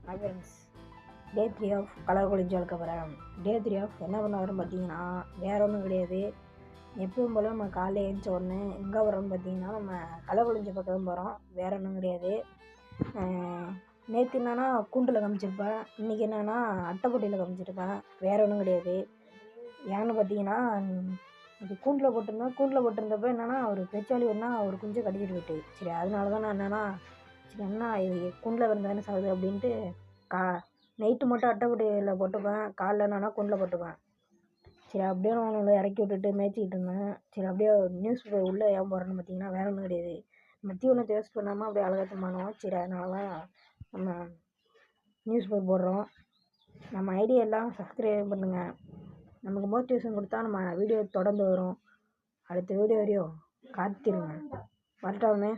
Hi friends, day 3 of colour கொலிஞ்சு வளர்க்க போகிறேன். டே 3 ஆஃப் என்ன பண்ண வரோன்னு பார்த்தீங்கன்னா, வேறு ஒன்றும் கிடையாது. எப்பவும் போல் நம்ம காலையில் எழுந்த உடனே எங்கே வரோன்னு பார்த்தீங்கன்னா, நம்ம கலர் கொலிஞ்ச பக்கம் போகிறோம். வேறு ஒன்றும் கிடையாது. நேற்று என்னென்னா கூண்டில் காமிச்சிருப்பேன், இன்றைக்கி என்னென்னா அட்டைப்பொட்டியில் காமிச்சிருப்பேன். வேறு ஒன்றும் கிடையாது. ஏன்னு பார்த்தீங்கன்னா, இது கூண்டில் போட்டிருந்தப்போ என்னென்னா ஒரு பெருச்சாளி ஒரு குஞ்சை கடிச்சிட்டு போயிட்டு, சரி அதனால தான் நான் என்னென்னா சரி என்ன இது கூண்டில் கிடந்தானே சாகுது அப்படின்ட்டு நைட்டு மட்டும் அட்டைப்பொட்டியில் போட்டுப்பேன், காலைல என்னன்னா கூண்டில் போட்டுப்பேன். சரி அப்படியே நான் இறக்கி விட்டுட்டு மேய்ச்சிக்கிட்டு இருந்தேன். சரி அப்படியே நியூஸ் உள்ளே ஏன் போடுறேன்னு பார்த்தீங்கன்னா, வேறு ஒன்றும் கிடையாது. நம்ம தீவனத்தை வேஸ்ட் பண்ணாமல் அப்படியே அழகாக பண்ணுவோம். சரி அதனால தான் நம்ம நியூஸ் போடுறோம். நம்ம ஐடியெல்லாம் சப்ஸ்கிரைப் பண்ணுங்கள். நமக்கு மோட்டிவேஷன் கொடுத்தா நம்ம வீடியோ தொடர்ந்து வரும். அடுத்த வீடியோ வரையும் காத்திருங்க. வரட்டாமே.